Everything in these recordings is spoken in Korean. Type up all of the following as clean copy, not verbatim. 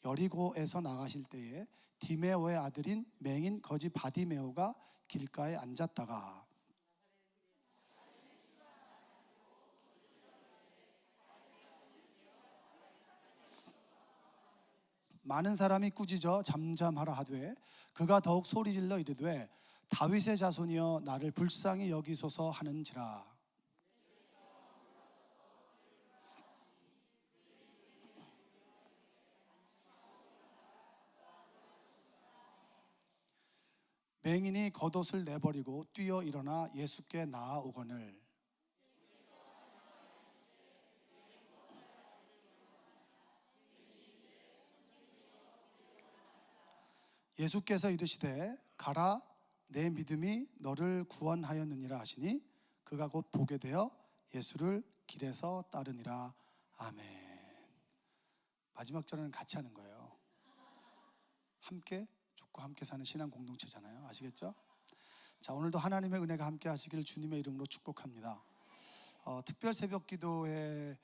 여리고에서 나가실 때에 디메오의 아들인 맹인 거지 바디메오가 길가에 앉았다가 많은 사람이 꾸짖어 잠잠하라 하되 그가 더욱 소리질러 이르되 다윗의 자손이여 나를 불쌍히 여기소서 하는지라. 맹인이 겉옷을 내버리고 뛰어 일어나 예수께 나아오거늘 예수께서 이르시되 가라 내 믿음이 너를 구원하였느니라 하시니 그가 곧 보게 되어 예수를 길에서 따르니라. 아멘. 마지막 절은 같이 하는 거예요. 함께 죽고 함께 사는 신앙 공동체잖아요. 아시겠죠? 자, 오늘도 하나님의 은혜가 함께 하시기를 주님의 이름으로 축복합니다. 특별 새벽 기도회를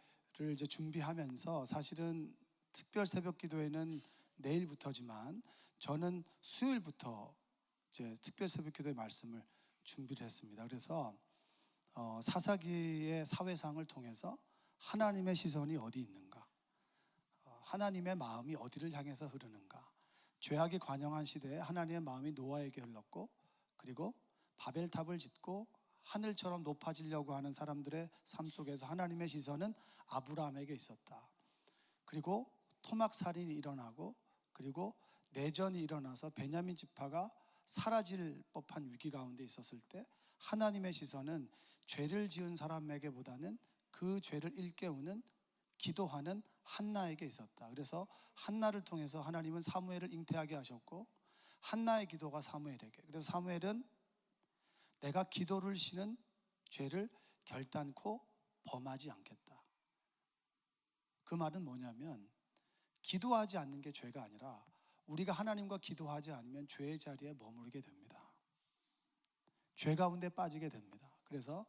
이제 준비하면서 사실은 특별 새벽 기도회는 내일부터지만 저는 수요일부터 이제 특별 새벽 기도회 말씀을 준비를 했습니다. 그래서 사사기의 사회상을 통해서 하나님의 시선이 어디 있는가, 하나님의 마음이 어디를 향해서 흐르는가, 죄악이 관영한 시대에 하나님의 마음이 노아에게 흘렀고 그리고 바벨탑을 짓고 하늘처럼 높아지려고 하는 사람들의 삶 속에서 하나님의 시선은 아브라함에게 있었다. 그리고 토막살인이 일어나고 그리고 내전이 일어나서 베냐민 지파가 사라질 법한 위기 가운데 있었을 때 하나님의 시선은 죄를 지은 사람에게보다는 그 죄를 일깨우는 기도하는 한나에게 있었다. 그래서 한나를 통해서 하나님은 사무엘을 잉태하게 하셨고 한나의 기도가 사무엘에게, 그래서 사무엘은 내가 기도를 쉬는 죄를 결단코 범하지 않겠다. 그 말은 뭐냐면 기도하지 않는 게 죄가 아니라 우리가 하나님과 기도하지 않으면 죄의 자리에 머무르게 됩니다. 죄 가운데 빠지게 됩니다. 그래서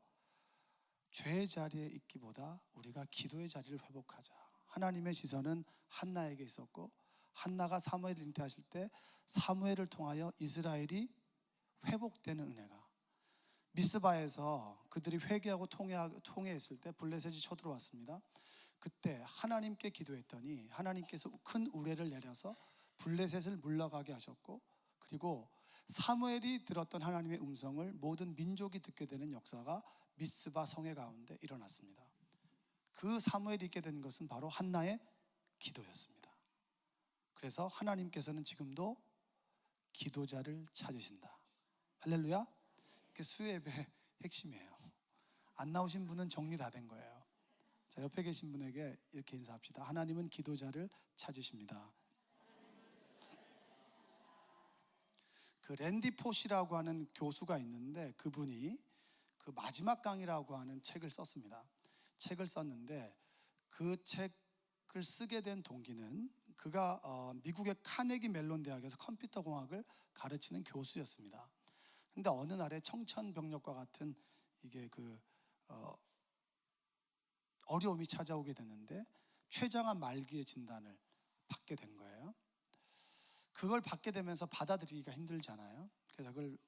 죄의 자리에 있기보다 우리가 기도의 자리를 회복하자. 하나님의 시선은 한나에게 있었고 한나가 사무엘을 잉태하실 때 사무엘을 통하여 이스라엘이 회복되는 은혜가, 미스바에서 그들이 회개하고 통회했을 때 블레셋이 쳐들어왔습니다. 그때 하나님께 기도했더니 하나님께서 큰 우레를 내려서 블레셋을 물러가게 하셨고 그리고 사무엘이 들었던 하나님의 음성을 모든 민족이 듣게 되는 역사가 미스바 성회 가운데 일어났습니다. 그 사무엘이 있게 된 것은 바로 한나의 기도였습니다. 그래서 하나님께서는 지금도 기도자를 찾으신다. 할렐루야. 이게 수요예배의 핵심이에요. 안 나오신 분은 정리 다 된 거예요. 자, 옆에 계신 분에게 이렇게 인사합시다. 하나님은 기도자를 찾으십니다. 그 랜디 포시라고 하는 교수가 있는데 그분이 그 마지막 강의라고 하는 책을 썼습니다. 책을 썼는데 그 책을 쓰게 된 동기는 그가 미국의 카네기 멜론 대학에서 컴퓨터 공학을 가르치는 교수였습니다. 근데 어느 날에 청천벽력과 같은 이게 어려움이 찾아오게 됐는데 췌장암 말기의 진단을 받게 된 거예요. 그걸 받게 되면서 받아들이기가 힘들잖아요. 그래서 그걸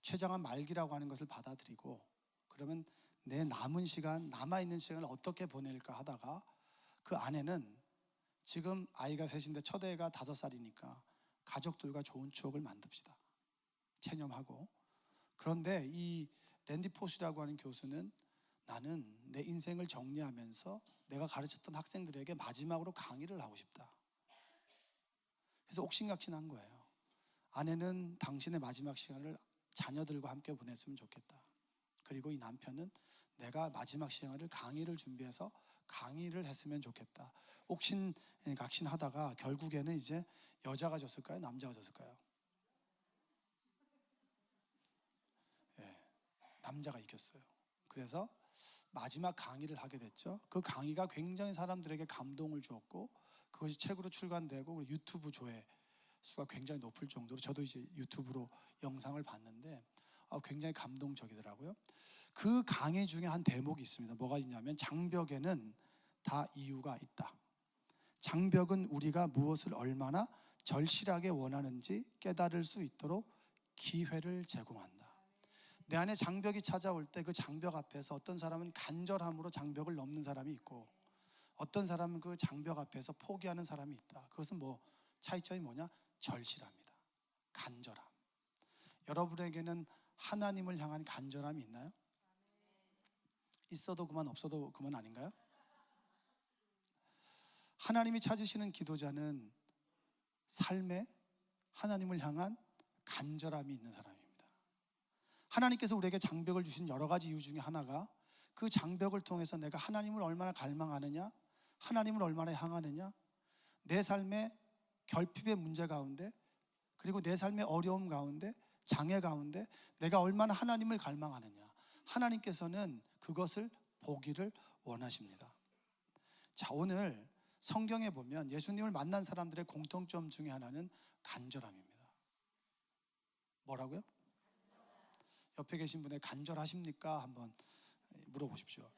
췌장암 말기라고 하는 것을 받아들이고 그러면 내 남아있는 시간을 어떻게 보낼까 하다가 그 아내는 지금 아이가 셋인데 첫애가 5살이니까 가족들과 좋은 추억을 만듭시다. 체념하고. 그런데 이 랜디 포시라고 하는 교수는 나는 내 인생을 정리하면서 내가 가르쳤던 학생들에게 마지막으로 강의를 하고 싶다. 그래서 옥신각신한 거예요. 아내는 당신의 마지막 시간을 자녀들과 함께 보냈으면 좋겠다. 그리고 이 남편은 내가 마지막 시간을 강의를 준비해서 강의를 했으면 좋겠다. 옥신각신하다가 결국에는 이제 여자가 졌을까요? 남자가 졌을까요? 네, 남자가 이겼어요. 그래서 마지막 강의를 하게 됐죠. 그 강의가 굉장히 사람들에게 감동을 주었고 그것이 책으로 출간되고 유튜브 조회수가 굉장히 높을 정도로 저도 이제 유튜브로 영상을 봤는데 굉장히 감동적이더라고요. 그 강의 중에 한 대목이 있습니다. 뭐가 있냐면 장벽에는 다 이유가 있다. 장벽은 우리가 무엇을 얼마나 절실하게 원하는지 깨달을 수 있도록 기회를 제공한다. 내 안에 장벽이 찾아올 때 그 장벽 앞에서 어떤 사람은 간절함으로 장벽을 넘는 사람이 있고, 어떤 사람은 그 장벽 앞에서 포기하는 사람이 있다. 그것은 차이점이 뭐냐? 절실합니다. 간절함. 여러분에게는 하나님을 향한 간절함이 있나요? 있어도 그만, 없어도 그만 아닌가요? 하나님이 찾으시는 기도자는 삶에 하나님을 향한 간절함이 있는 사람입니다. 하나님께서 우리에게 장벽을 주신 여러 가지 이유 중에 하나가 그 장벽을 통해서 내가 하나님을 얼마나 갈망하느냐, 하나님을 얼마나 향하느냐, 내 삶의 결핍의 문제 가운데, 그리고 내 삶의 어려움 가운데, 장애 가운데 내가 얼마나 하나님을 갈망하느냐, 하나님께서는 그것을 보기를 원하십니다. 자, 오늘 성경에 보면 예수님을 만난 사람들의 공통점 중에 하나는 간절함입니다. 뭐라고요? 옆에 계신 분의 간절하십니까? 한번 물어보십시오.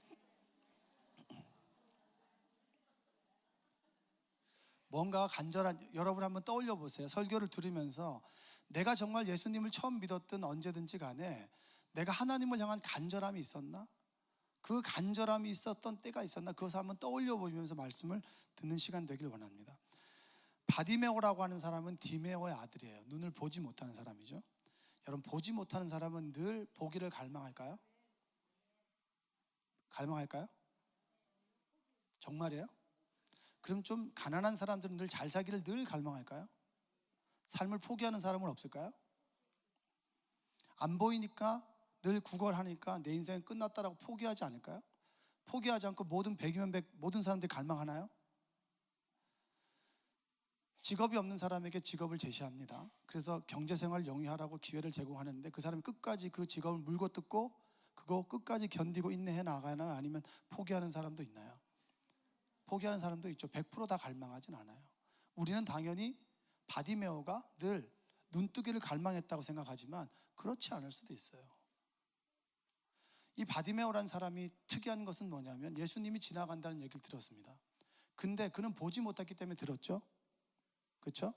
뭔가 간절한, 여러분 한번 떠올려 보세요. 설교를 들으면서 내가 정말 예수님을 처음 믿었든 언제든지 간에 내가 하나님을 향한 간절함이 있었나? 그 간절함이 있었던 때가 있었나? 그것을 한번 떠올려 보시면서 말씀을 듣는 시간 되길 원합니다. 바디메오라고 하는 사람은 디메오의 아들이에요. 눈을 보지 못하는 사람이죠. 여러분, 보지 못하는 사람은 늘 보기를 갈망할까요? 갈망할까요? 정말이에요? 그럼 좀 가난한 사람들은 늘 잘 사기를 늘 갈망할까요? 삶을 포기하는 사람은 없을까요? 안 보이니까 늘 구걸하니까 내 인생은 끝났다라고 포기하지 않을까요? 포기하지 않고 모든 100이면 100 모든 사람들이 갈망하나요? 직업이 없는 사람에게 직업을 제시합니다. 그래서 경제생활을 영위하라고 기회를 제공하는데 그 사람이 끝까지 그 직업을 물고 뜯고 그거 끝까지 견디고 인내해 나가나요? 아니면 포기하는 사람도 있나요? 포기하는 사람도 있죠. 100% 다 갈망하진 않아요. 우리는 당연히 바디메오가 늘 눈뜨기를 갈망했다고 생각하지만 그렇지 않을 수도 있어요. 이 바디메오라는 사람이 특이한 것은 뭐냐면 예수님이 지나간다는 얘기를 들었습니다. 근데 그는 보지 못했기 때문에 들었죠. 그렇죠?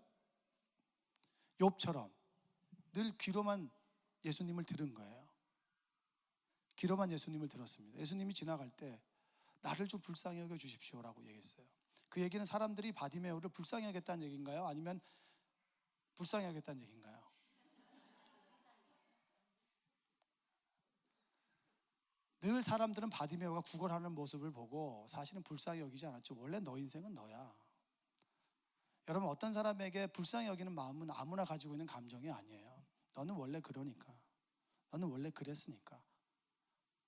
욥처럼 늘 귀로만 예수님을 들은 거예요. 귀로만 예수님을 들었습니다. 예수님이 지나갈 때 나를 좀 불쌍히 여겨 주십시오라고 얘기했어요. 그 얘기는 사람들이 바디메오를 불쌍히 여겼다는 얘기인가요? 아니면 불쌍히 여겼다는 얘기인가요? 늘 사람들은 바디메오가 구걸하는 모습을 보고 사실은 불쌍히 여기지 않았죠. 원래 너 인생은 너야. 여러분, 어떤 사람에게 불쌍히 여기는 마음은 아무나 가지고 있는 감정이 아니에요. 너는 원래 그러니까, 너는 원래 그랬으니까.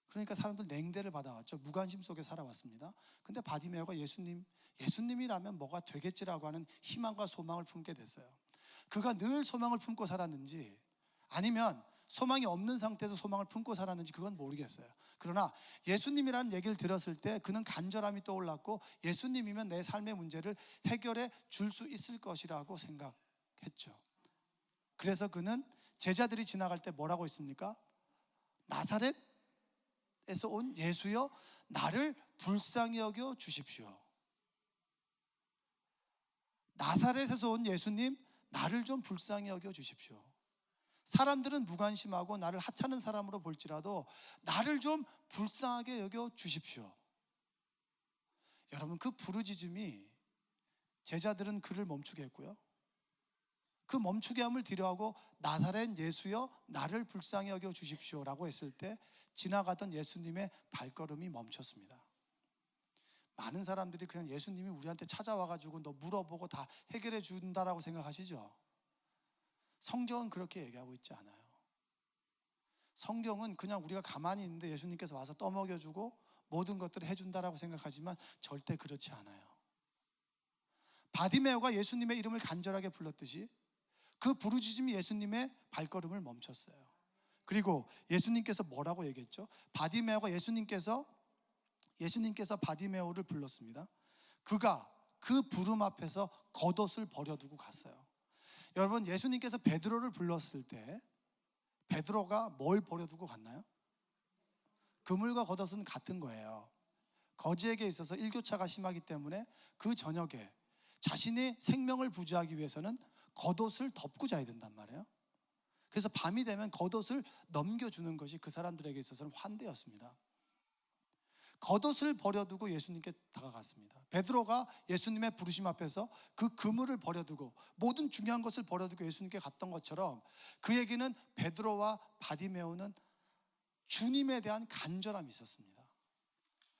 그러니까 사람들 냉대를 받아왔죠. 무관심 속에 살아왔습니다. 근데 바디메오가 예수님이라면 뭐가 되겠지라고 하는 희망과 소망을 품게 됐어요. 그가 늘 소망을 품고 살았는지 아니면 소망이 없는 상태에서 소망을 품고 살았는지 그건 모르겠어요. 그러나 예수님이라는 얘기를 들었을 때 그는 간절함이 떠올랐고 예수님이면 내 삶의 문제를 해결해 줄 수 있을 것이라고 생각했죠. 그래서 그는 제자들이 지나갈 때 뭐라고 했습니까? 나사렛에서 온 예수여, 나를 불쌍히 여겨 주십시오. 나사렛에서 온 예수님, 나를 좀 불쌍히 여겨 주십시오. 사람들은 무관심하고 나를 하찮은 사람으로 볼지라도 나를 좀 불쌍하게 여겨 주십시오. 여러분, 그 부르짖음이 제자들은 그를 멈추게 했고요. 그 멈추게 함을 뒤로하고 나사렛 예수여, 나를 불쌍히 여겨 주십시오라고 했을 때 지나가던 예수님의 발걸음이 멈췄습니다. 많은 사람들이 그냥 예수님이 우리한테 찾아와가지고 너 물어보고 다 해결해 준다라고 생각하시죠? 성경은 그렇게 얘기하고 있지 않아요. 성경은 그냥 우리가 가만히 있는데 예수님께서 와서 떠먹여주고 모든 것들을 해준다라고 생각하지만 절대 그렇지 않아요. 바디메오가 예수님의 이름을 간절하게 불렀듯이 그 부르짖음이 예수님의 발걸음을 멈췄어요. 그리고 예수님께서 뭐라고 얘기했죠? 바디메오가 예수님께서 바디메오를 불렀습니다. 그가 그 부름 앞에서 겉옷을 버려두고 갔어요. 여러분, 예수님께서 베드로를 불렀을 때 베드로가 뭘 버려두고 갔나요? 그물과 겉옷은 같은 거예요. 거지에게 있어서 일교차가 심하기 때문에 그 저녁에 자신의 생명을 부지하기 위해서는 겉옷을 덮고 자야 된단 말이에요. 그래서 밤이 되면 겉옷을 넘겨주는 것이 그 사람들에게 있어서는 환대였습니다. 겉옷을 버려두고 예수님께 다가갔습니다. 베드로가 예수님의 부르심 앞에서 그 그물을 버려두고 모든 중요한 것을 버려두고 예수님께 갔던 것처럼, 그에게는 베드로와 바디메오는 주님에 대한 간절함이 있었습니다.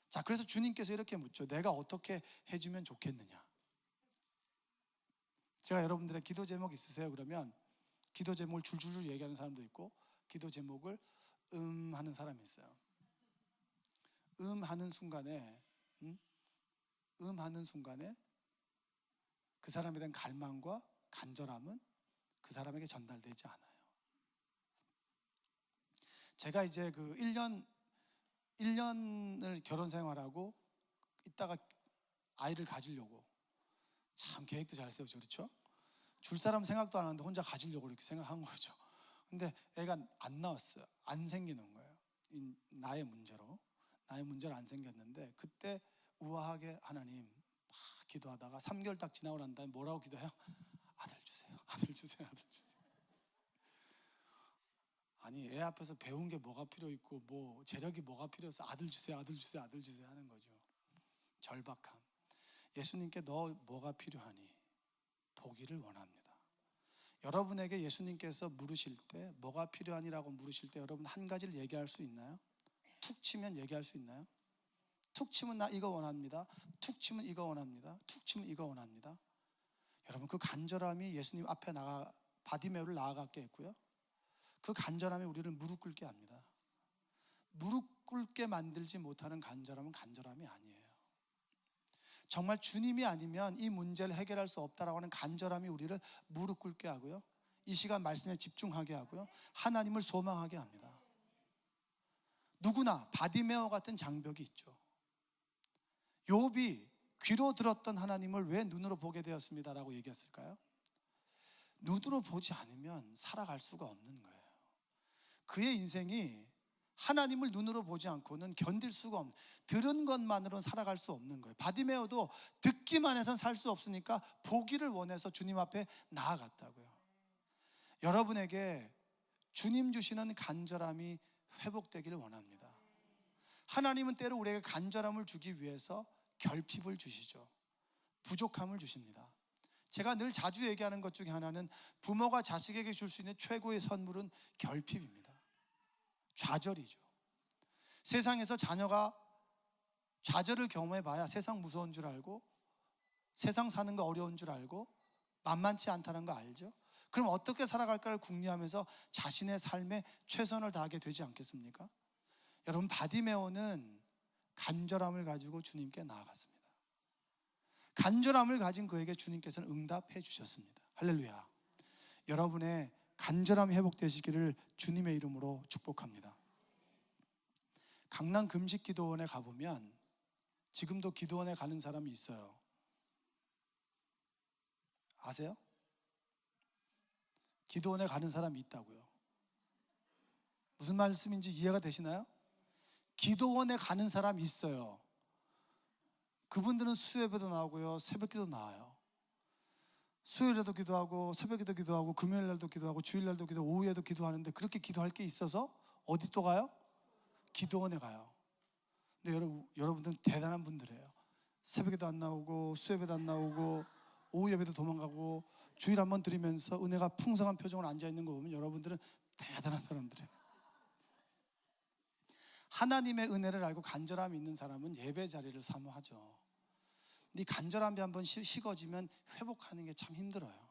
자, 그래서 주님께서 이렇게 묻죠. 내가 어떻게 해주면 좋겠느냐? 제가 여러분들의 기도 제목 있으세요? 그러면 기도 제목을 줄줄줄 얘기하는 사람도 있고, 기도 제목을 하는 사람이 있어요. 하는 순간에 하는 순간에 그 사람에 대한 갈망과 간절함은 그 사람에게 전달되지 않아요. 제가 이제 그 1년을 결혼 생활하고 있다가 아이를 가지려고 참 계획도 잘 세우죠. 그렇죠? 줄 사람 생각도 안 하는데 혼자 가지려고 이렇게 생각한 거죠. 근데 애가 안 나왔어요. 안 생기는 거예요. 나의 문제로 안 생겼는데, 그때 우아하게 하나님 막 기도하다가 3개월 딱 지나고 난 다음에 뭐라고 기도해요? 아들 주세요, 아들 주세요, 아들 주세요. 아니, 애 앞에서 배운 게 뭐가 필요 있고 뭐 재력이 뭐가 필요해서 아들 주세요, 아들 주세요, 아들 주세요 하는 거죠. 절박함. 예수님께 너 뭐가 필요하니? 보기를 원합니다. 여러분에게 예수님께서 물으실 때 뭐가 필요하니라고 물으실 때 여러분 한 가지를 얘기할 수 있나요? 툭 치면 얘기할 수 있나요? 툭 치면 나 이거 원합니다. 툭 치면 이거 원합니다. 툭 치면 이거 원합니다. 여러분, 그 간절함이 예수님 앞에 바디메오를 나아가게 했고요. 그 간절함이 우리를 무릎 꿇게 합니다. 무릎 꿇게 만들지 못하는 간절함은 간절함이 아니에요. 정말 주님이 아니면 이 문제를 해결할 수 없다라고 하는 간절함이 우리를 무릎 꿇게 하고요, 이 시간 말씀에 집중하게 하고요, 하나님을 소망하게 합니다. 누구나 바디메오 같은 장벽이 있죠. 욥이 귀로 들었던 하나님을 왜 눈으로 보게 되었습니다라고 얘기했을까요? 눈으로 보지 않으면 살아갈 수가 없는 거예요. 그의 인생이 하나님을 눈으로 보지 않고는 견딜 수가 없는, 들은 것만으로는 살아갈 수 없는 거예요. 바디메오도 듣기만 해서는 살 수 없으니까 보기를 원해서 주님 앞에 나아갔다고요. 여러분에게 주님 주시는 간절함이 회복되기를 원합니다. 하나님은 때로 우리에게 간절함을 주기 위해서 결핍을 주시죠. 부족함을 주십니다. 제가 늘 자주 얘기하는 것 중에 하나는 부모가 자식에게 줄 수 있는 최고의 선물은 결핍입니다. 좌절이죠. 세상에서 자녀가 좌절을 경험해 봐야 세상 무서운 줄 알고, 세상 사는 거 어려운 줄 알고, 만만치 않다는 거 알죠? 그럼 어떻게 살아갈까를 궁리하면서 자신의 삶에 최선을 다하게 되지 않겠습니까? 여러분, 바디메오는 간절함을 가지고 주님께 나아갔습니다. 간절함을 가진 그에게 주님께서는 응답해 주셨습니다. 할렐루야. 여러분의 간절함이 회복되시기를 주님의 이름으로 축복합니다. 강남 금식기도원에 가보면 지금도 기도원에 가는 사람이 있어요. 아세요? 기도원에 가는 사람이 있다고요. 무슨 말씀인지 이해가 되시나요? 기도원에 가는 사람이 있어요. 그분들은 수요예배도 나오고요, 새벽기도 나와요. 수요일에도 기도하고, 새벽에도 기도하고, 금요일날도 기도하고, 주일날도 기도, 오후에도 기도하는데, 그렇게 기도할 게 있어서 어디 또 가요? 기도원에 가요. 근데 여러분들은 대단한 분들이에요. 새벽에도 안 나오고, 수요예배도 안 나오고, 오후 예배도 도망가고, 주일 한번 드리면서 은혜가 풍성한 표정으로 앉아있는 거 보면 여러분들은 대단한 사람들이에요. 하나님의 은혜를 알고 간절함이 있는 사람은 예배 자리를 사모하죠. 근데 이 간절함이 한번 식어지면 회복하는 게 참 힘들어요.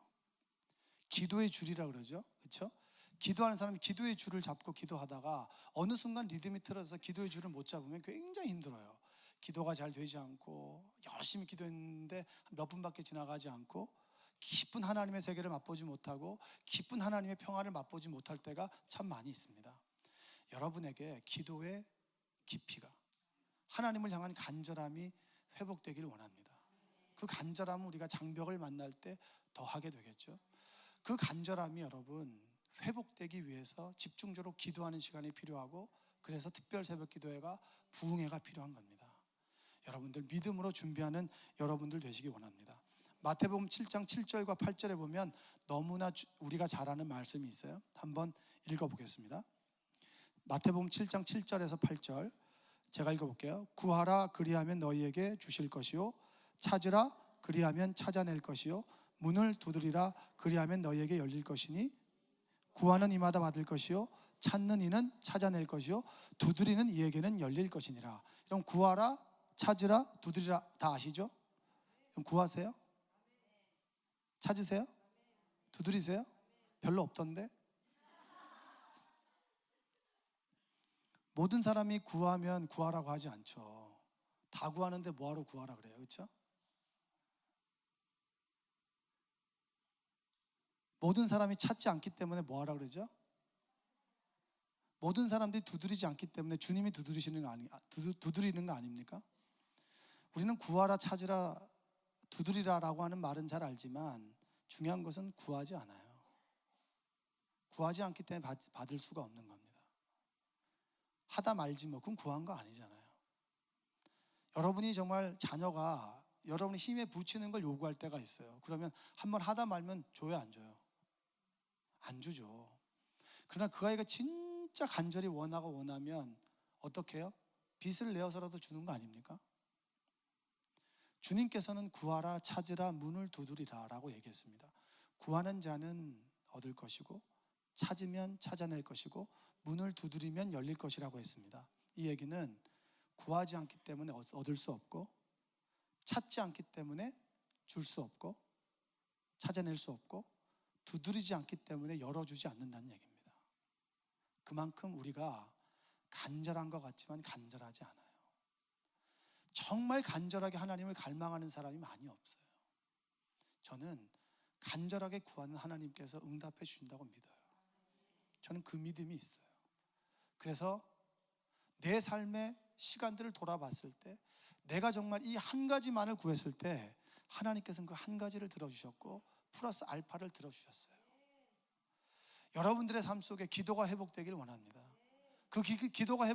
기도의 줄이라 그러죠, 그렇죠? 기도하는 사람이 기도의 줄을 잡고 기도하다가 어느 순간 리듬이 틀어서 기도의 줄을 못 잡으면 굉장히 힘들어요. 기도가 잘 되지 않고, 열심히 기도했는데 몇 분밖에 지나가지 않고, 깊은 하나님의 세계를 맛보지 못하고, 깊은 하나님의 평화를 맛보지 못할 때가 참 많이 있습니다. 여러분에게 기도의 깊이가, 하나님을 향한 간절함이 회복되기를 원합니다. 그 간절함은 우리가 장벽을 만날 때 더하게 되겠죠. 그 간절함이 여러분 회복되기 위해서 집중적으로 기도하는 시간이 필요하고, 그래서 특별 새벽 기도회가 부흥회가 필요한 겁니다. 여러분들 믿음으로 준비하는 여러분들 되시기 원합니다. 마태복음 7장 7절과 8절에 보면 너무나 우리가 잘 아는 말씀이 있어요. 한번 읽어보겠습니다. 마태복음 7장 7절에서 8절 제가 읽어볼게요. 구하라 그리하면 너희에게 주실 것이요 찾으라 그리하면 찾아낼 것이요 문을 두드리라 그리하면 너희에게 열릴 것이니 구하는 이마다 받을 것이요 찾는 이는 찾아낼 것이요 두드리는 이에게는 열릴 것이니라. 그럼 구하라 찾으라 두드리라 다 아시죠? 그럼 구하세요? 찾으세요? 두드리세요? 별로 없던데? 모든 사람이 구하면 구하라고 하지 않죠. 다 구하는데 뭐하러 구하라 그래요? 그렇죠? 모든 사람이 찾지 않기 때문에 뭐하라 그러죠? 모든 사람들이 두드리지 않기 때문에 주님이 두드리는 거 아닙니까? 우리는 구하라 찾으라 두드리라라고 하는 말은 잘 알지만 중요한 것은 구하지 않아요. 구하지 않기 때문에 받을 수가 없는 겁니다. 하다 말지 뭐 그건 구한 거 아니잖아요. 여러분이 정말 자녀가 여러분이 힘에 부치는 걸 요구할 때가 있어요. 그러면 한번 하다 말면 줘요, 안 줘요? 안 주죠. 그러나 그 아이가 진짜 간절히 원하면 어떻게 해요? 빚을 내어서라도 주는 거 아닙니까? 주님께서는 구하라 찾으라 문을 두드리라 라고 얘기했습니다. 구하는 자는 얻을 것이고 찾으면 찾아낼 것이고 문을 두드리면 열릴 것이라고 했습니다. 이 얘기는 구하지 않기 때문에 얻을 수 없고 찾지 않기 때문에 줄 수 없고 찾아낼 수 없고 두드리지 않기 때문에 열어주지 않는다는 얘기입니다. 그만큼 우리가 간절한 것 같지만 간절하지 않아요. 정말 간절하게 하나님을 갈망하는 사람이 많이 없어요. 저는 간절하게 구하는 하나님께서 응답해 주신다고 믿어요. 저는 그 믿음이 있어요. 그래서 내 삶의 시간들을 돌아봤을 때 내가 정말 이 한 가지만을 구했을 때 하나님께서는 그 한 가지를 들어주셨고 플러스 알파를 들어주셨어요. 여러분들의 삶 속에 기도가 회복되길 원합니다. 그 기도가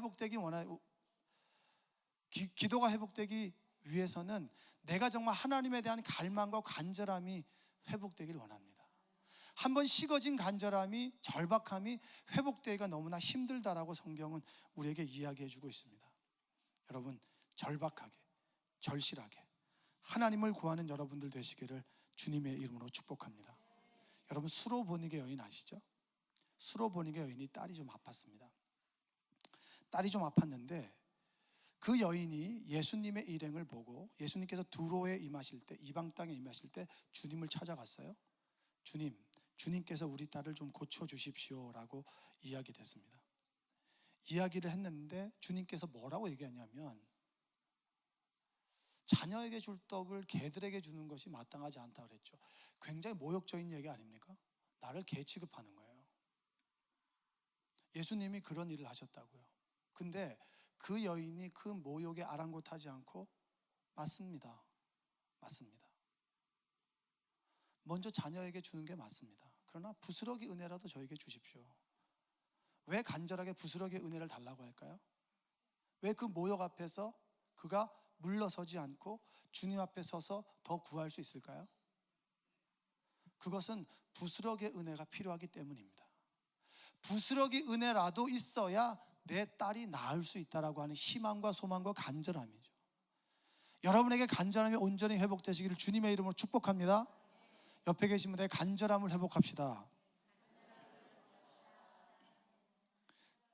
회복되기 위해서는 내가 정말 하나님에 대한 갈망과 간절함이 회복되길 원합니다. 한번 식어진 간절함이 절박함이 회복되기가 너무나 힘들다라고 성경은 우리에게 이야기해 주고 있습니다. 여러분 절박하게 절실하게 하나님을 구하는 여러분들 되시기를 주님의 이름으로 축복합니다. 여러분 수로보니게 여인 아시죠? 수로보니게 여인이 딸이 좀 아팠습니다. 딸이 좀 아팠는데 그 여인이 예수님의 일행을 보고 예수님께서 두로에 임하실 때 이방 땅에 임하실 때 주님을 찾아갔어요. 주님께서 우리 딸을 좀 고쳐주십시오 라고 이야기를 했습니다. 이야기를 했는데 주님께서 뭐라고 얘기하냐면 자녀에게 줄 떡을 개들에게 주는 것이 마땅하지 않다 그랬죠. 굉장히 모욕적인 얘기 아닙니까? 나를 개 취급하는 거예요. 예수님이 그런 일을 하셨다고요. 근데 그 여인이 그 모욕에 아랑곳하지 않고 맞습니다. 먼저 자녀에게 주는 게 맞습니다. 그러나 부스러기 은혜라도 저에게 주십시오. 왜 간절하게 부스러기 은혜를 달라고 할까요? 왜 그 모욕 앞에서 그가 물러서지 않고 주님 앞에 서서 더 구할 수 있을까요? 그것은 부스러기의 은혜가 필요하기 때문입니다. 부스러기 은혜라도 있어야 내 딸이 나을 수 있다라고 하는 희망과 소망과 간절함이죠. 여러분에게 간절함이 온전히 회복되시기를 주님의 이름으로 축복합니다. 옆에 계신 분들의 간절함을 회복합시다.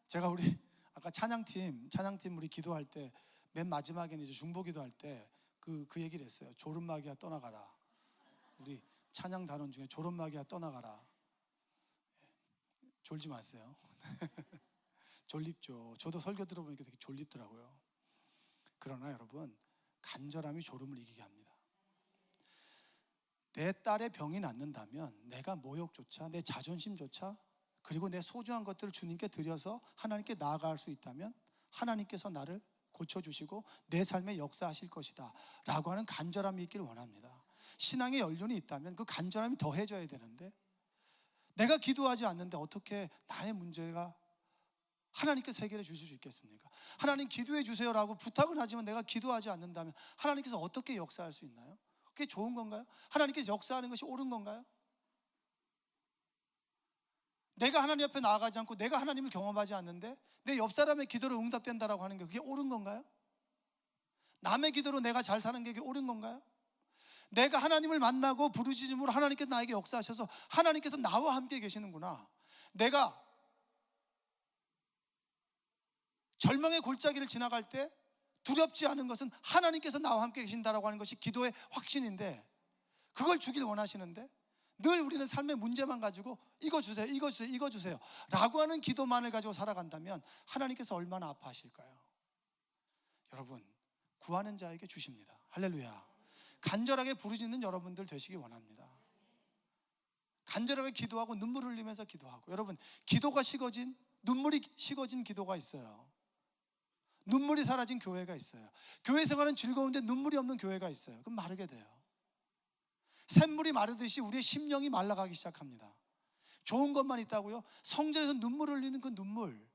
제가 우리 아까 찬양팀 우리 기도할 때 맨 마지막에는 이제 중보 기도할 때 그 얘기를 했어요. 조름마귀야 떠나가라. 우리 찬양 단원 중에 조름마귀야 떠나가라. 졸지 마세요. 졸립죠. 저도 설교 들어보니까 되게 졸립더라고요. 그러나 여러분 간절함이 졸음을 이기게 합니다. 내 딸의 병이 낫는다면 내가 모욕조차 내 자존심조차 그리고 내 소중한 것들을 주님께 드려서 하나님께 나아갈 수 있다면 하나님께서 나를 고쳐주시고 내 삶에 역사하실 것이다 라고 하는 간절함이 있길 원합니다. 신앙의 연륜이 있다면 그 간절함이 더해져야 되는데 내가 기도하지 않는데 어떻게 나의 문제가 하나님께서 해결해 주실 수 있겠습니까? 하나님 기도해 주세요라고 부탁은 하지만 내가 기도하지 않는다면 하나님께서 어떻게 역사할 수 있나요? 그게 좋은 건가요? 하나님께서 역사하는 것이 옳은 건가요? 내가 하나님 앞에 나아가지 않고 내가 하나님을 경험하지 않는데 내 옆 사람의 기도로 응답된다라고 하는 게 그게 옳은 건가요? 남의 기도로 내가 잘 사는 게 그게 옳은 건가요? 내가 하나님을 만나고 부르짖음으로 하나님께서 나에게 역사하셔서 하나님께서 나와 함께 계시는구나, 내가 절망의 골짜기를 지나갈 때 두렵지 않은 것은 하나님께서 나와 함께 계신다라고 하는 것이 기도의 확신인데, 그걸 주길 원하시는데 늘 우리는 삶의 문제만 가지고 이거 주세요, 이거 주세요, 이거 주세요 라고 하는 기도만을 가지고 살아간다면 하나님께서 얼마나 아파하실까요? 여러분, 구하는 자에게 주십니다. 할렐루야. 간절하게 부르짖는 여러분들 되시기 원합니다. 간절하게 기도하고 눈물 흘리면서 기도하고. 여러분, 기도가 식어진, 눈물이 식어진 기도가 있어요. 눈물이 사라진 교회가 있어요. 교회 생활은 즐거운데 눈물이 없는 교회가 있어요. 그럼 마르게 돼요. 샘물이 마르듯이 우리의 심령이 말라가기 시작합니다. 좋은 것만 있다고요? 성전에서 눈물 흘리는 그 눈물,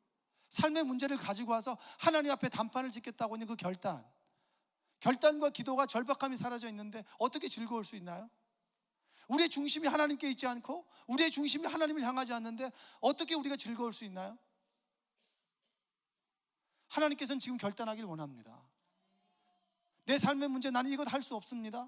삶의 문제를 가지고 와서 하나님 앞에 단판을 짓겠다고 하는 그 결단과 기도가 절박함이 사라져 있는데 어떻게 즐거울 수 있나요? 우리의 중심이 하나님께 있지 않고 우리의 중심이 하나님을 향하지 않는데 어떻게 우리가 즐거울 수 있나요? 하나님께서는 지금 결단하길 원합니다. 내 삶의 문제, 나는 이것 할 수 없습니다.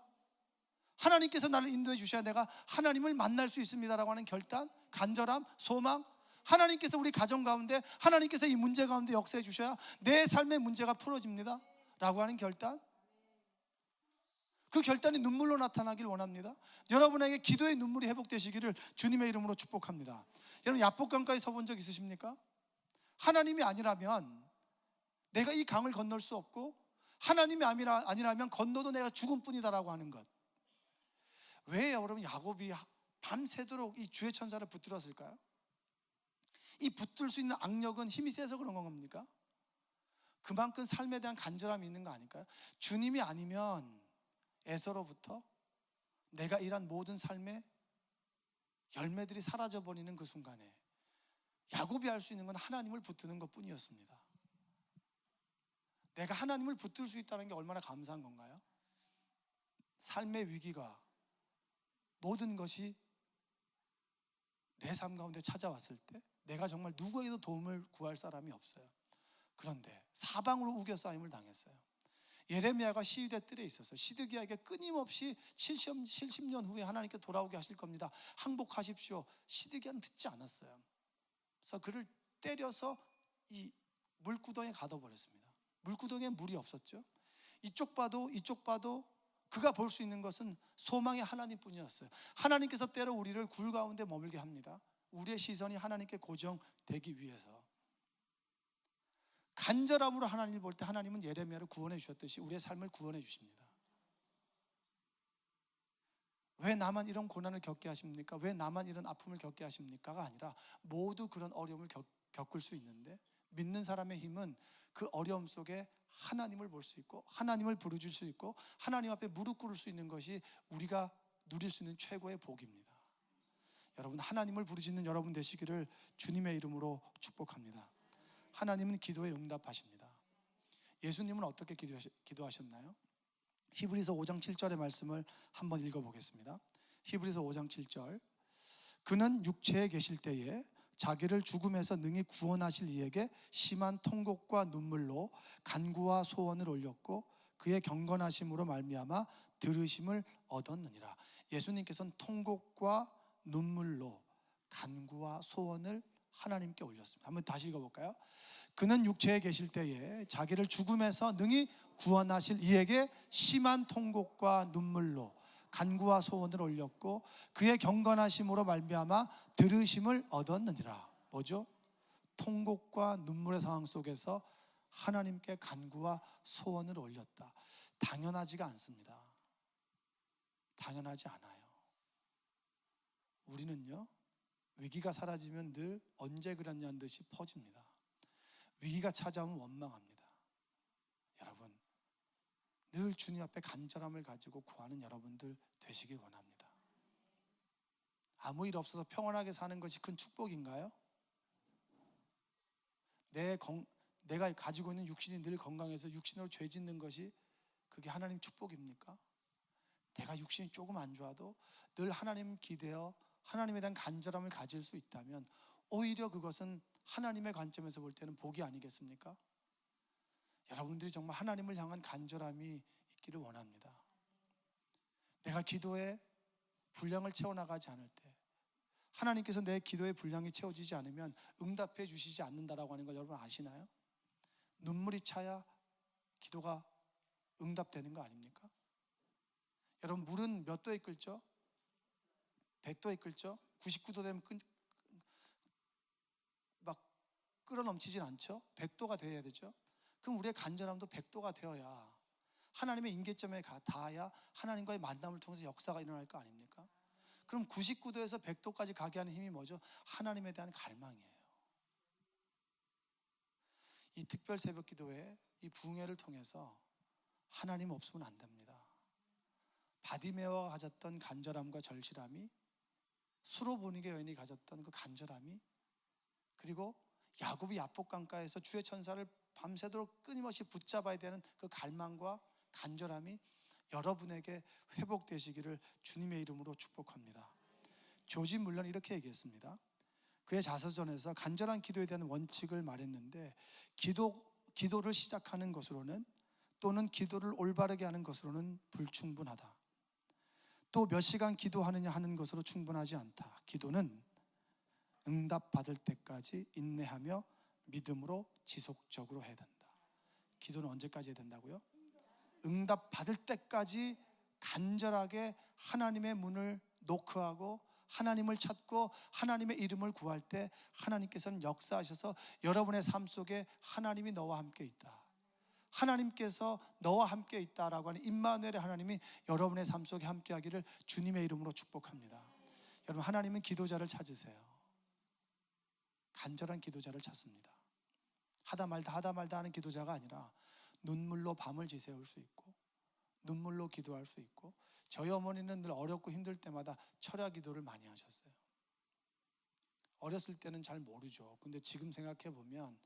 하나님께서 나를 인도해 주셔야 내가 하나님을 만날 수 있습니다라고 하는 결단, 간절함, 소망. 하나님께서 우리 가정 가운데, 하나님께서 이 문제 가운데 역사해 주셔야 내 삶의 문제가 풀어집니다 라고 하는 결단. 그 결단이 눈물로 나타나길 원합니다. 여러분에게 기도의 눈물이 회복되시기를 주님의 이름으로 축복합니다. 여러분, 야복강가에 서본 적 있으십니까? 하나님이 아니라면 내가 이 강을 건널 수 없고, 하나님이 아니라면 건너도 내가 죽을 뿐이다라고 하는 것. 왜 여러분 야곱이 밤새도록 이 주의 천사를 붙들었을까요? 이 붙들 수 있는 악력은 힘이 세서 그런 겁니까? 그만큼 삶에 대한 간절함이 있는 거 아닐까요? 주님이 아니면 에서로부터 내가 일한 모든 삶의 열매들이 사라져버리는 그 순간에 야곱이 할 수 있는 건 하나님을 붙드는 것 뿐이었습니다. 내가 하나님을 붙들 수 있다는 게 얼마나 감사한 건가요? 삶의 위기가, 모든 것이 내 삶 가운데 찾아왔을 때 내가 정말 누구에게도 도움을 구할 사람이 없어요. 그런데 사방으로 우겨싸임을 당했어요. 예레미야가 시위대 뜰에 있어서 시드기야에게 끊임없이 70년 후에 하나님께 돌아오게 하실 겁니다, 항복하십시오. 시드기야는 듣지 않았어요. 그래서 그를 때려서 이 물구덩이에 가둬버렸습니다. 물구덩이에 물이 없었죠. 이쪽 봐도 그가 볼 수 있는 것은 소망의 하나님뿐이었어요. 하나님께서 때로 우리를 굴 가운데 머물게 합니다. 우리의 시선이 하나님께 고정되기 위해서. 간절함으로 하나님을 볼 때 하나님은 예레미야를 구원해 주셨듯이 우리의 삶을 구원해 주십니다. 왜 나만 이런 고난을 겪게 하십니까? 왜 나만 이런 아픔을 겪게 하십니까가 아니라 모두 그런 어려움을 겪을 수 있는데, 믿는 사람의 힘은 그 어려움 속에 하나님을 볼 수 있고 하나님을 부르줄 수 있고 하나님 앞에 무릎 꿇을 수 있는 것이 우리가 누릴 수 있는 최고의 복입니다. 여러분, 하나님을 부르짖는 여러분 되시기를 주님의 이름으로 축복합니다. 하나님은 기도에 응답하십니다. 예수님은 어떻게 기도하셨나요? 히브리서 5장 7절의 말씀을 한번 읽어보겠습니다. 히브리서 5장 7절. 그는 육체에 계실 때에 자기를 죽음에서 능히 구원하실 이에게 심한 통곡과 눈물로 간구와 소원을 올렸고 그의 경건하심으로 말미암아 들으심을 얻었느니라. 예수님께서는 통곡과 눈물로 간구와 소원을 하나님께 올렸습니다. 한번 다시 읽어볼까요? 그는 육체에 계실 때에 자기를 죽음에서 능히 구원하실 이에게 심한 통곡과 눈물로 간구와 소원을 올렸고 그의 경건하심으로 말미암아 들으심을 얻었느니라. 뭐죠? 통곡과 눈물의 상황 속에서 하나님께 간구와 소원을 올렸다. 당연하지가 않습니다. 당연하지 않아요. 우리는요, 위기가 사라지면 늘 언제 그랬냐는 듯이 퍼집니다. 위기가 찾아오면 원망합니다. 여러분, 늘 주님 앞에 간절함을 가지고 구하는 여러분들 되시길 원합니다. 아무 일 없어서 평안하게 사는 것이 큰 축복인가요? 내가 가지고 있는 육신이 늘 건강해서 육신으로 죄 짓는 것이 그게 하나님 축복입니까? 내가 육신이 조금 안 좋아도 늘 하나님 기대어 하나님에 대한 간절함을 가질 수 있다면 오히려 그것은 하나님의 관점에서 볼 때는 복이 아니겠습니까? 여러분들이 정말 하나님을 향한 간절함이 있기를 원합니다. 내가 기도에 분량을 채워나가지 않을 때, 하나님께서 내 기도의 분량이 채워지지 않으면 응답해 주시지 않는다라고 하는 걸 여러분 아시나요? 눈물이 차야 기도가 응답되는 거 아닙니까? 여러분, 물은 몇 도에 끓죠? 100도에 끓죠? 99도 되면 막 끓어 넘치진 않죠? 100도가 되어야 되죠? 그럼 우리의 간절함도 100도가 되어야, 하나님의 임계점에 닿아야 하나님과의 만남을 통해서 역사가 일어날 거 아닙니까? 그럼 99도에서 100도까지 가게 하는 힘이 뭐죠? 하나님에 대한 갈망이에요. 이 특별 새벽 기도회, 이 부흥회를 통해서 하나님 없으면 안 됩니다. 바디메어가 가졌던 간절함과 절실함이, 수로보니게 여인이 가졌던 그 간절함이, 그리고 야곱이 야복 강가에서 주의 천사를 밤새도록 끊임없이 붙잡아야 되는 그 갈망과 간절함이 여러분에게 회복되시기를 주님의 이름으로 축복합니다. 조지 물론 이렇게 얘기했습니다. 그의 자서전에서 간절한 기도에 대한 원칙을 말했는데, 기도를 시작하는 것으로는, 또는 기도를 올바르게 하는 것으로는 불충분하다. 또 몇 시간 기도하느냐 하는 것으로 충분하지 않다. 기도는 응답받을 때까지 인내하며 믿음으로 지속적으로 해야 된다. 기도는 언제까지 해야 된다고요? 응답받을 때까지 간절하게 하나님의 문을 노크하고 하나님을 찾고 하나님의 이름을 구할 때 하나님께서는 역사하셔서 여러분의 삶 속에 하나님이 너와 함께 있다, 하나님께서 너와 함께 있다라고 하는 임마누엘의 하나님이 여러분의 삶 속에 함께 하기를 주님의 이름으로 축복합니다. 여러분, 하나님은 기도자를 찾으세요. 간절한 기도자를 찾습니다. 하다 말다 하는 기도자가 아니라 눈물로 밤을 지새울 수 있고 눈물로 기도할 수 있고, 저희 어머니는 늘 어렵고 힘들 때마다 철야 기도를 많이 하셨어요. 어렸을 때는 잘 모르죠. 근데 지금 생각해 보면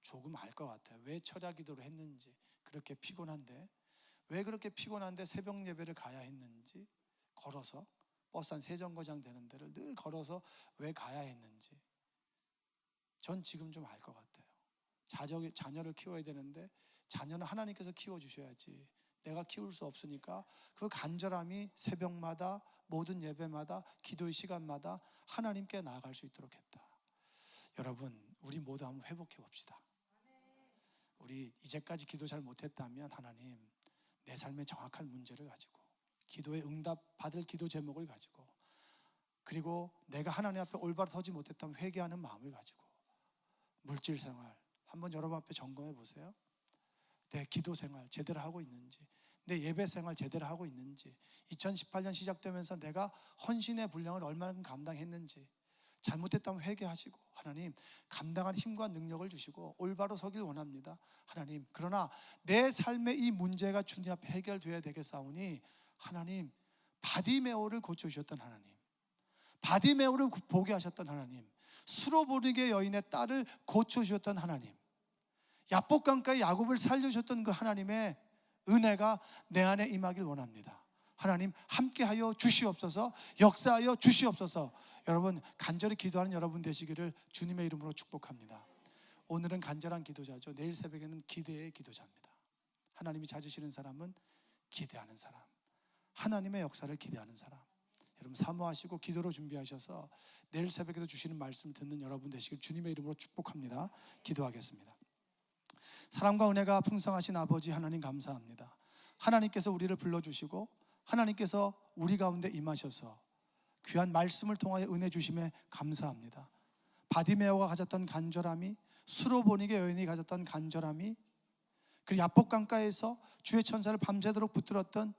조금 알 것 같아요. 왜 철야 기도를 했는지, 그렇게 피곤한데 왜 그렇게 피곤한데 새벽 예배를 가야 했는지, 걸어서 버스 한 3정거장 되는 데를 늘 걸어서 왜 가야 했는지 전 지금 좀 알 것 같아요. 자녀를 키워야 되는데 자녀는 하나님께서 키워주셔야지, 내가 키울 수 없으니까 그 간절함이 새벽마다 모든 예배마다 기도의 시간마다 하나님께 나아갈 수 있도록 했다. 여러분, 우리 모두 한번 회복해 봅시다. 우리 이제까지 기도 잘 못했다면 하나님, 내 삶의 정확한 문제를 가지고, 기도의 응답 받을 기도 제목을 가지고, 그리고 내가 하나님 앞에 올바로 서지 못했다면 회개하는 마음을 가지고, 물질 생활 한번 여러분 앞에 점검해 보세요. 내 기도 생활 제대로 하고 있는지, 내 예배 생활 제대로 하고 있는지, 2018년 시작되면서 내가 헌신의 분량을 얼마나 감당했는지, 잘못했다면 회개하시고 하나님 감당할 힘과 능력을 주시고 올바로 서길 원합니다. 하나님, 그러나 내 삶의 이 문제가 주님 앞에 해결되어야 되겠사오니 하나님, 바디메오를 고쳐주셨던 하나님, 바디메오를 보게 하셨던 하나님, 수로보니게 여인의 딸을 고쳐주셨던 하나님, 야복강가의 야곱을 살려주셨던 그 하나님의 은혜가 내 안에 임하길 원합니다. 하나님, 함께하여 주시옵소서, 역사하여 주시옵소서. 여러분, 간절히 기도하는 여러분 되시기를 주님의 이름으로 축복합니다. 오늘은 간절한 기도자죠. 내일 새벽에는 기대의 기도자입니다. 하나님이 찾으시는 사람은 기대하는 사람, 하나님의 역사를 기대하는 사람. 여러분, 사모하시고 기도로 준비하셔서 내일 새벽에도 주시는 말씀을 듣는 여러분 되시길 주님의 이름으로 축복합니다. 기도하겠습니다. 사랑과 은혜가 풍성하신 아버지 하나님, 감사합니다. 하나님께서 우리를 불러주시고 하나님께서 우리 가운데 임하셔서 귀한 말씀을 통하여 은혜 주심에 감사합니다. 바디메오가 가졌던 간절함이, 수로보니게 여인이 가졌던 간절함이, 그리고 야복강가에서 주의 천사를 밤새도록 붙들었던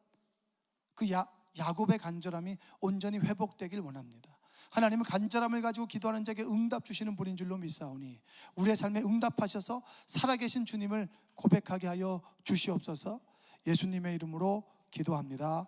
그 야곱의 간절함이 온전히 회복되길 원합니다. 하나님은 간절함을 가지고 기도하는 자에게 응답 주시는 분인 줄로 믿사오니 우리의 삶에 응답하셔서 살아계신 주님을 고백하게 하여 주시옵소서. 예수님의 이름으로 기도합니다.